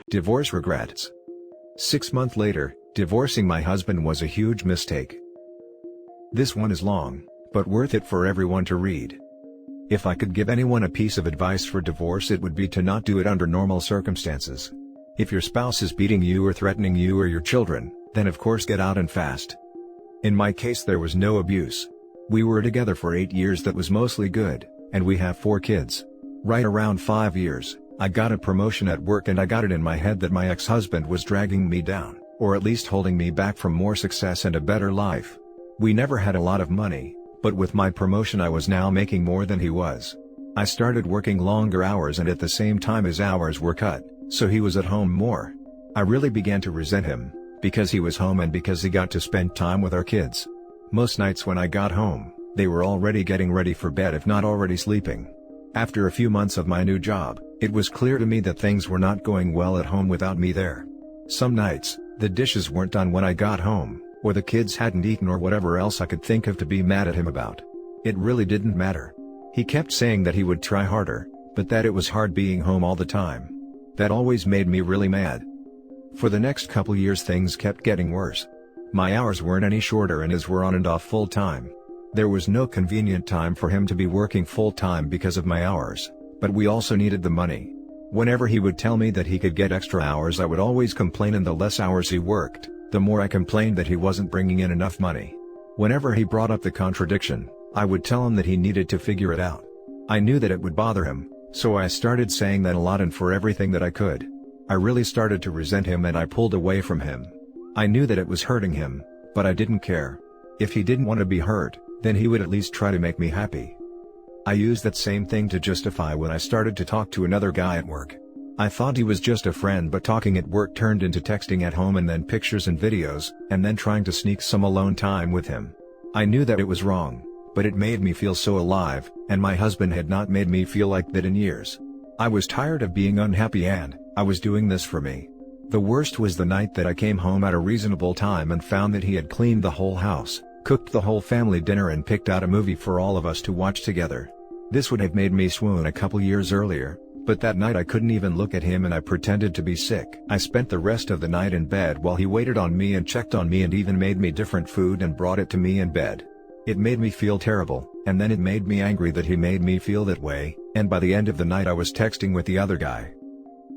Divorce regrets. 6 months later, divorcing my husband was a huge mistake. This one is long, but worth it for everyone to read. If I could give anyone a piece of advice for divorce, it would be to not do it under normal circumstances. If your spouse is beating you or threatening you or your children, then of course get out and fast. In my case there was no abuse. We were together for 8 years, that was mostly good, and we have 4 kids. Right around 5 years, I got a promotion at work and I got it in my head that my ex-husband was dragging me down, or at least holding me back from more success and a better life. We never had a lot of money, but with my promotion I was now making more than he was. I started working longer hours and at the same time his hours were cut, so he was at home more. I really began to resent him, because he was home and because he got to spend time with our kids. Most nights when I got home, they were already getting ready for bed if not already sleeping. After a few months of my new job, it was clear to me that things were not going well at home without me there. Some nights, the dishes weren't done when I got home, or the kids hadn't eaten, or whatever else I could think of to be mad at him about. It really didn't matter. He kept saying that he would try harder, but that it was hard being home all the time. That always made me really mad. For the next couple years things kept getting worse. My hours weren't any shorter and his were on and off full time. There was no convenient time for him to be working full time because of my hours, but we also needed the money. Whenever he would tell me that he could get extra hours, I would always complain, and the less hours he worked, the more I complained that he wasn't bringing in enough money. Whenever he brought up the contradiction, I would tell him that he needed to figure it out. I knew that it would bother him, so I started saying that a lot and for everything that I could. I really started to resent him and I pulled away from him. I knew that it was hurting him, but I didn't care. If he didn't want to be hurt, then he would at least try to make me happy. I used that same thing to justify when I started to talk to another guy at work. I thought he was just a friend, but talking at work turned into texting at home and then pictures and videos, and then trying to sneak some alone time with him. I knew that it was wrong, but it made me feel so alive, and my husband had not made me feel like that in years. I was tired of being unhappy and I was doing this for me. The worst was the night that I came home at a reasonable time and found that he had cleaned the whole house, cooked the whole family dinner and picked out a movie for all of us to watch together. This would have made me swoon a couple years earlier, but that night I couldn't even look at him and I pretended to be sick. I spent the rest of the night in bed while he waited on me and checked on me and even made me different food and brought it to me in bed. It made me feel terrible, and then it made me angry that he made me feel that way, and by the end of the night I was texting with the other guy.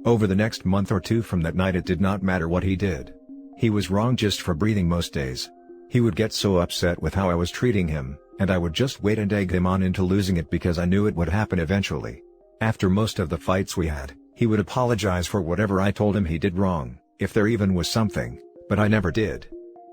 Over the next month or two from that night it did not matter what he did. He was wrong just for breathing most days. He would get so upset with how I was treating him, and I would just wait and egg him on into losing it because I knew it would happen eventually. After most of the fights we had, he would apologize for whatever I told him he did wrong, if there even was something, but I never did.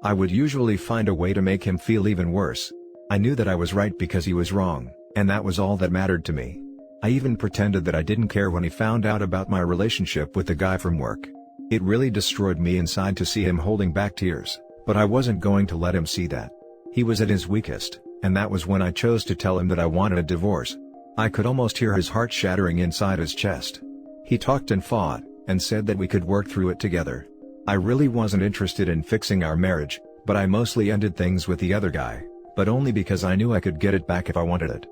I would usually find a way to make him feel even worse. I knew that I was right because he was wrong, and that was all that mattered to me. I even pretended that I didn't care when he found out about my relationship with the guy from work. It really destroyed me inside to see him holding back tears, but I wasn't going to let him see that. He was at his weakest, and that was when I chose to tell him that I wanted a divorce. I could almost hear his heart shattering inside his chest. He talked and fought, and said that we could work through it together. I really wasn't interested in fixing our marriage, but I mostly ended things with the other guy, but only because I knew I could get it back if I wanted it.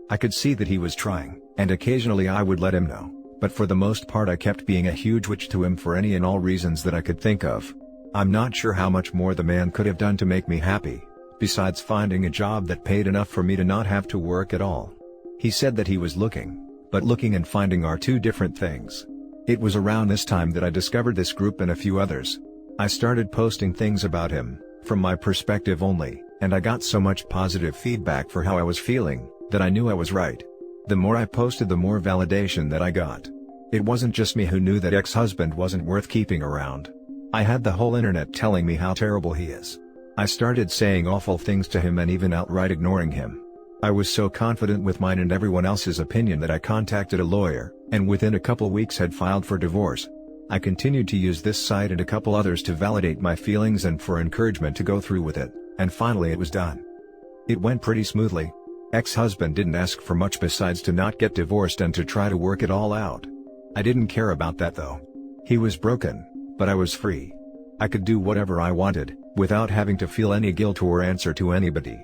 I could see that he was trying, and occasionally I would let him know, but for the most part I kept being a huge witch to him for any and all reasons that I could think of. I'm not sure how much more the man could have done to make me happy, besides finding a job that paid enough for me to not have to work at all. He said that he was looking, but looking and finding are two different things. It was around this time that I discovered this group and a few others. I started posting things about him, from my perspective only, and I got so much positive feedback for how I was feeling, that I knew I was right. The more I posted, the more validation that I got. It wasn't just me who knew that ex-husband wasn't worth keeping around. I had the whole internet telling me how terrible he is. I started saying awful things to him and even outright ignoring him. I was so confident with mine and everyone else's opinion that I contacted a lawyer, and within a couple weeks had filed for divorce. I continued to use this site and a couple others to validate my feelings and for encouragement to go through with it, and finally it was done. It went pretty smoothly. Ex-husband didn't ask for much besides to not get divorced and to try to work it all out. I didn't care about that though. He was broken, but I was free. I could do whatever I wanted, without having to feel any guilt or answer to anybody.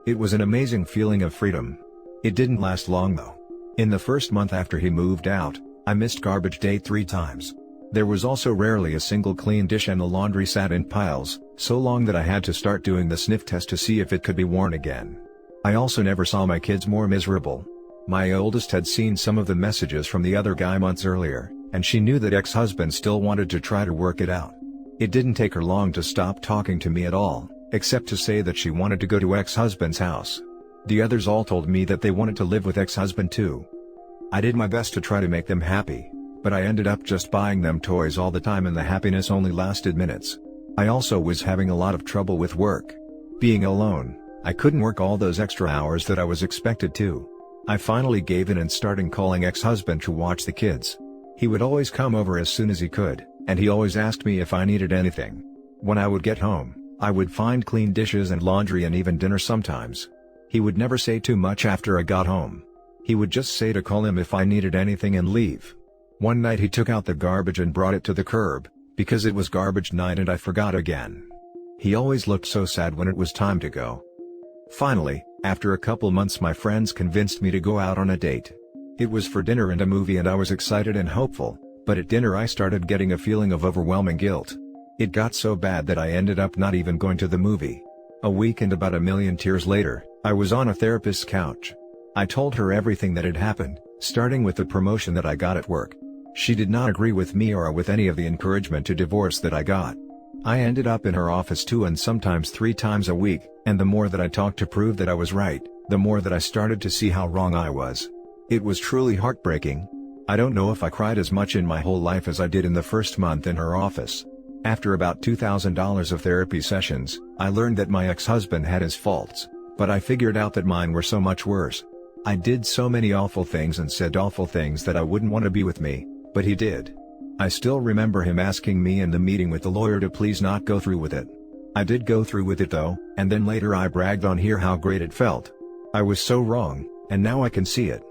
It was an amazing feeling of freedom. It didn't last long though. In the first month after he moved out, I missed garbage day 3 times. There was also rarely a single clean dish and the laundry sat in piles, so long that I had to start doing the sniff test to see if it could be worn again. I also never saw my kids more miserable. My oldest had seen some of the messages from the other guy months earlier, and she knew that ex-husband still wanted to try to work it out. It didn't take her long to stop talking to me at all, except to say that she wanted to go to ex-husband's house. The others all told me that they wanted to live with ex-husband too. I did my best to try to make them happy, but I ended up just buying them toys all the time and the happiness only lasted minutes. I also was having a lot of trouble with work. Being alone, I couldn't work all those extra hours that I was expected to. I finally gave in and started calling ex-husband to watch the kids. He would always come over as soon as he could, and he always asked me if I needed anything. When I would get home, I would find clean dishes and laundry and even dinner sometimes. He would never say too much after I got home. He would just say to call him if I needed anything and leave. One night he took out the garbage and brought it to the curb, because it was garbage night and I forgot again. He always looked so sad when it was time to go. Finally, after a couple months my friends convinced me to go out on a date. It was for dinner and a movie and I was excited and hopeful, but at dinner I started getting a feeling of overwhelming guilt. It got so bad that I ended up not even going to the movie. A week and about 1,000,000 tears later, I was on a therapist's couch. I told her everything that had happened, starting with the promotion that I got at work. She did not agree with me or with any of the encouragement to divorce that I got. I ended up in her office 2 and sometimes 3 times a week, and the more that I talked to prove that I was right, the more that I started to see how wrong I was. It was truly heartbreaking. I don't know if I cried as much in my whole life as I did in the first month in her office. After about $2,000 of therapy sessions, I learned that my ex-husband had his faults, but I figured out that mine were so much worse. I did so many awful things and said awful things that I wouldn't want to be with me, but he did. I still remember him asking me in the meeting with the lawyer to please not go through with it. I did go through with it though, and then later I bragged on here how great it felt. I was so wrong, and now I can see it.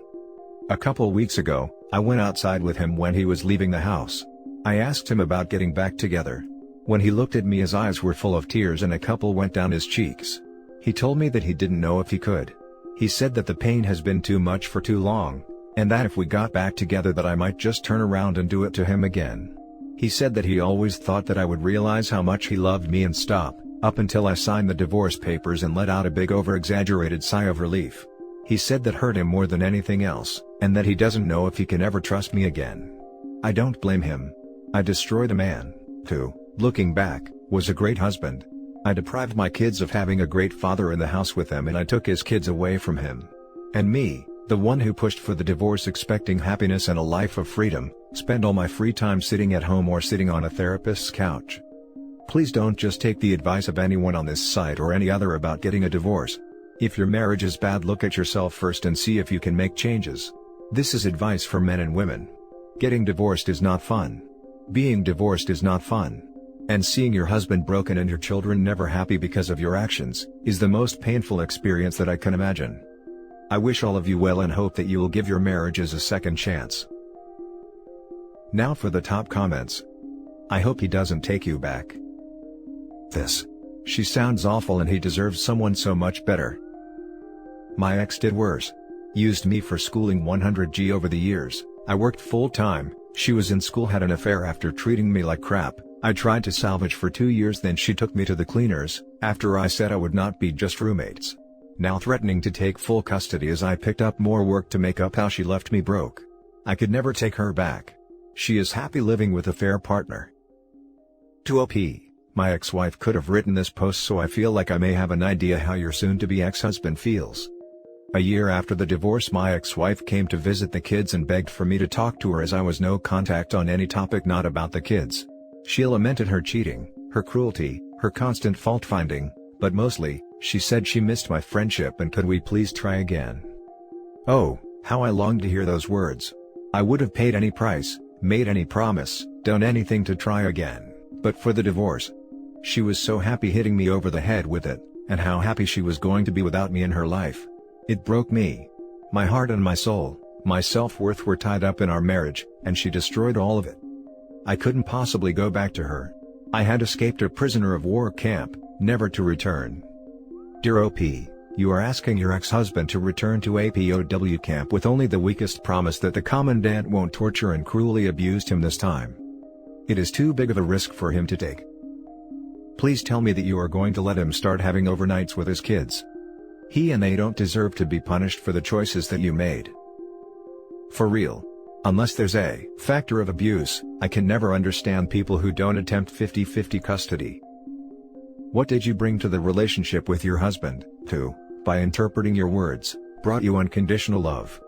A couple weeks ago, I went outside with him when he was leaving the house. I asked him about getting back together. When he looked at me his eyes were full of tears and a couple went down his cheeks. He told me that he didn't know if he could. He said that the pain has been too much for too long, and that if we got back together that I might just turn around and do it to him again. He said that he always thought that I would realize how much he loved me and stop, up until I signed the divorce papers and let out a big over-exaggerated sigh of relief. He said that hurt him more than anything else, and that he doesn't know if he can ever trust me again. I don't blame him. I destroyed a man, who, looking back, was a great husband. I deprived my kids of having a great father in the house with them and I took his kids away from him. And me, the one who pushed for the divorce expecting happiness and a life of freedom, spend all my free time sitting at home or sitting on a therapist's couch. Please don't just take the advice of anyone on this site or any other about getting a divorce. If your marriage is bad, look at yourself first and see if you can make changes. This is advice for men and women. Getting divorced is not fun. Being divorced is not fun. And seeing your husband broken and your children never happy because of your actions, is the most painful experience that I can imagine. I wish all of you well and hope that you will give your marriages a second chance. Now for the top comments. I hope he doesn't take you back. This. She sounds awful and he deserves someone so much better. My ex did worse. Used me for schooling 100G over the years. I worked full-time, she was in school, had an affair after treating me like crap. I tried to salvage for 2 years, then she took me to the cleaners, after I said I would not be just roommates. Now threatening to take full custody as I picked up more work to make up how she left me broke. I could never take her back. She is happy living with a fair partner. To OP, my ex-wife could have written this post, so I feel like I may have an idea how your soon-to-be ex-husband feels. A year after the divorce, my ex-wife came to visit the kids and begged for me to talk to her as I was no contact on any topic not about the kids. She lamented her cheating, her cruelty, her constant fault-finding, but mostly, she said she missed my friendship and could we please try again. Oh, how I longed to hear those words. I would have paid any price, made any promise, done anything to try again, but for the divorce. She was so happy hitting me over the head with it, and how happy she was going to be without me in her life. It broke me. My heart and my soul, my self-worth were tied up in our marriage, and she destroyed all of it. I couldn't possibly go back to her. I had escaped a prisoner of war camp, never to return. Dear OP, you are asking your ex-husband to return to a POW camp with only the weakest promise that the commandant won't torture and cruelly abuse him this time. It is too big of a risk for him to take. Please tell me that you are going to let him start having overnights with his kids. He and they don't deserve to be punished for the choices that you made. For real. Unless there's a factor of abuse, I can never understand people who don't attempt 50-50 custody. What did you bring to the relationship with your husband, who, by interpreting your words, brought you unconditional love?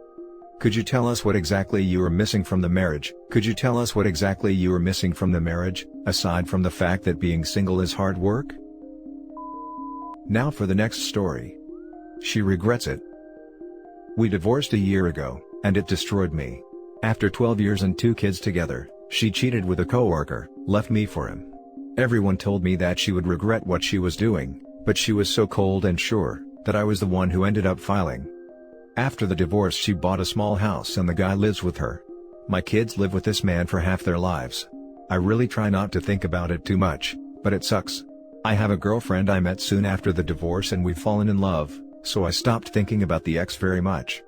Could you tell us what exactly you were missing from the marriage? Could you tell us what exactly you were missing from the marriage, aside from the fact that being single is hard work? Now for the next story. She regrets it. We divorced a year ago, and it destroyed me. After 12 years and 2 kids together, she cheated with a coworker, left me for him. Everyone told me that she would regret what she was doing, but she was so cold and sure that I was the one who ended up filing. After the divorce, she bought a small house and the guy lives with her. My kids live with this man for half their lives. I really try not to think about it too much, but it sucks. I have a girlfriend I met soon after the divorce and we've fallen in love, so I stopped thinking about the ex very much.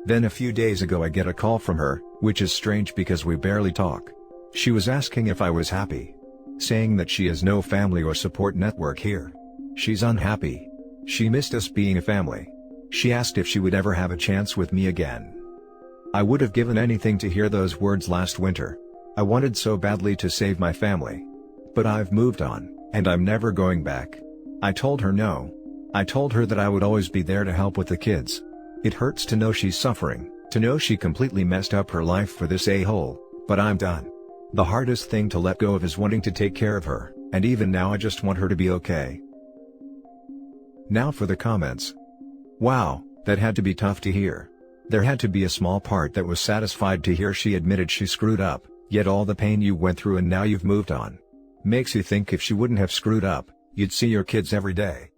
Then a few days ago I get a call from her, which is strange because we barely talk. She was asking if I was happy, saying that she has no family or support network here. She's unhappy. She missed us being a family. She asked if she would ever have a chance with me again. I would have given anything to hear those words last winter. I wanted so badly to save my family. But I've moved on, and I'm never going back. I told her no. I told her that I would always be there to help with the kids. It hurts to know she's suffering, to know she completely messed up her life for this a-hole, but I'm done. The hardest thing to let go of is wanting to take care of her, and even now I just want her to be okay. Now for the comments. Wow, that had to be tough to hear. There had to be a small part that was satisfied to hear she admitted she screwed up, yet all the pain you went through and now you've moved on. Makes you think if she wouldn't have screwed up, you'd see your kids every day.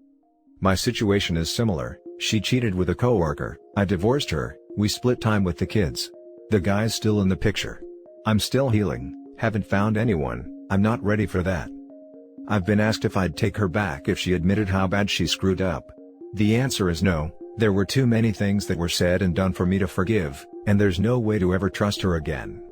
My situation is similar. She cheated with a coworker, I divorced her, we split time with the kids. The guy's still in the picture. I'm still healing, haven't found anyone, I'm not ready for that. I've been asked if I'd take her back if she admitted how bad she screwed up. The answer is no. There were too many things that were said and done for me to forgive, and there's no way to ever trust her again.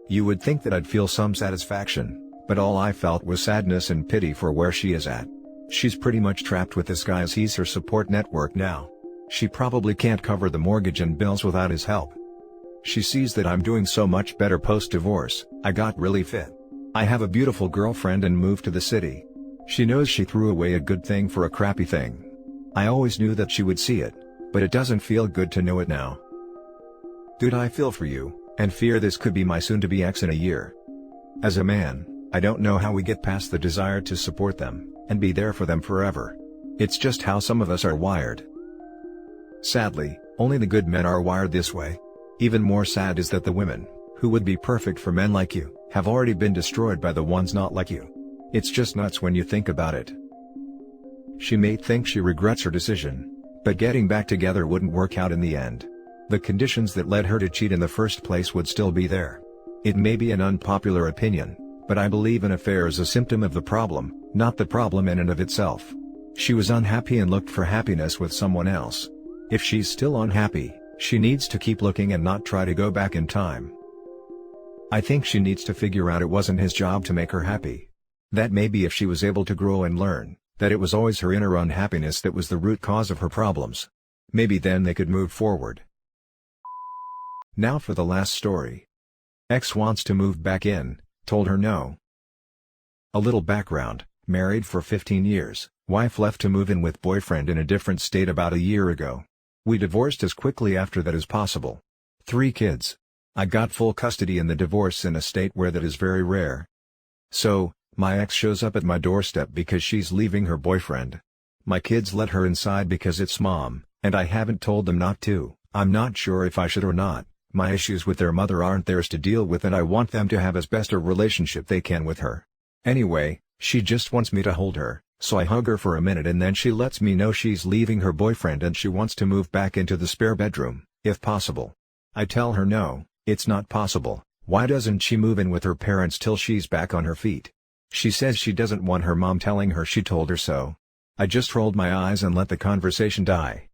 You would think that I'd feel some satisfaction, but all I felt was sadness and pity for where she is at. She's pretty much trapped with this guy as he's her support network now. She probably can't cover the mortgage and bills without his help. She sees that I'm doing so much better post-divorce. I got really fit. I have a beautiful girlfriend and moved to the city. She knows she threw away a good thing for a crappy thing. I always knew that she would see it, but it doesn't feel good to know it now. Dude, I feel for you, and fear this could be my soon-to-be ex in a year. As a man, I don't know how we get past the desire to support them, and be there for them forever. It's just how some of us are wired. Sadly, only the good men are wired this way. Even more sad is that the women, who would be perfect for men like you, have already been destroyed by the ones not like you. It's just nuts when you think about it. She may think she regrets her decision, but getting back together wouldn't work out in the end. The conditions that led her to cheat in the first place would still be there. It may be an unpopular opinion, but I believe an affair is a symptom of the problem, not the problem in and of itself. She was unhappy and looked for happiness with someone else. If she's still unhappy, she needs to keep looking and not try to go back in time. I think she needs to figure out it wasn't his job to make her happy. That maybe if she was able to grow and learn, that it was always her inner unhappiness that was the root cause of her problems. Maybe then they could move forward. Now for the last story. Ex wants to move back in, told her no. A little background: married for 15 years, wife left to move in with boyfriend in a different state about a year ago. We divorced as quickly after that as possible. 3 kids. I got full custody in the divorce in a state where that is very rare. So, my ex shows up at my doorstep because she's leaving her boyfriend. My kids let her inside because it's mom, and I haven't told them not to. I'm not sure if I should or not. My issues with their mother aren't theirs to deal with and I want them to have as best a relationship they can with her. Anyway, she just wants me to hold her, so I hug her for a minute and then she lets me know she's leaving her boyfriend and she wants to move back into the spare bedroom, if possible. I tell her no, it's not possible. Why doesn't she move in with her parents till she's back on her feet? She says she doesn't want her mom telling her she told her so. I just rolled my eyes and let the conversation die.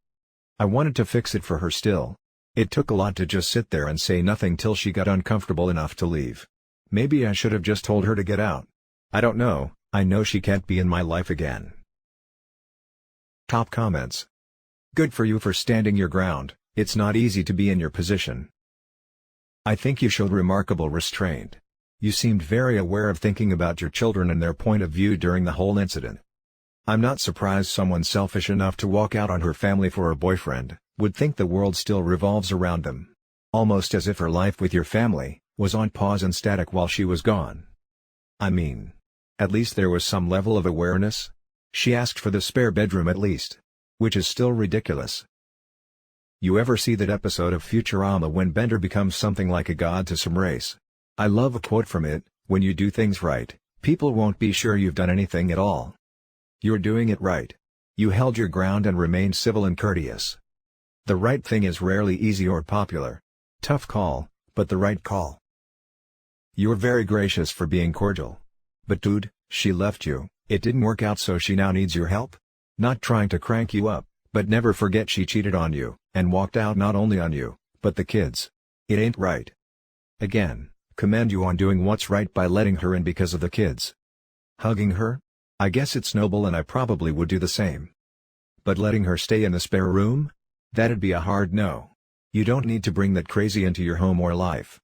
I wanted to fix it for her still. It took a lot to just sit there and say nothing till she got uncomfortable enough to leave. Maybe I should have just told her to get out. I don't know, I know she can't be in my life again. Top comments. Good for you for standing your ground, it's not easy to be in your position. I think you showed remarkable restraint. You seemed very aware of thinking about your children and their point of view during the whole incident. I'm not surprised someone selfish enough to walk out on her family for a boyfriend would think the world still revolves around them. Almost as if her life with your family was on pause and static while she was gone. I mean, at least there was some level of awareness. She asked for the spare bedroom at least. Which is still ridiculous. You ever see that episode of Futurama when Bender becomes something like a god to some race? I love a quote from it, when you do things right, people won't be sure you've done anything at all. You're doing it right. You held your ground and remained civil and courteous. The right thing is rarely easy or popular. Tough call, but the right call. You're very gracious for being cordial. But dude, she left you, it didn't work out so she now needs your help? Not trying to crank you up, but never forget she cheated on you, and walked out not only on you, but the kids. It ain't right. Again, commend you on doing what's right by letting her in because of the kids. Hugging her? I guess it's noble and I probably would do the same. But letting her stay in the spare room? That'd be a hard no. You don't need to bring that crazy into your home or life.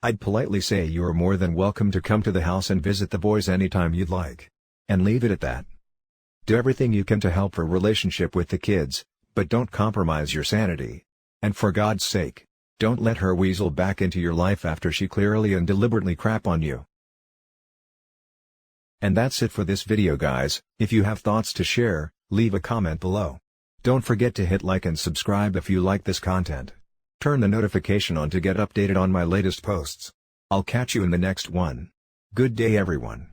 I'd politely say you are more than welcome to come to the house and visit the boys anytime you'd like. And leave it at that. Do everything you can to help her relationship with the kids, but don't compromise your sanity. And for God's sake, don't let her weasel back into your life after she clearly and deliberately crap on you. And that's it for this video guys. If you have thoughts to share, leave a comment below. Don't forget to hit like and subscribe if you like this content. Turn the notification on to get updated on my latest posts. I'll catch you in the next one. Good day everyone.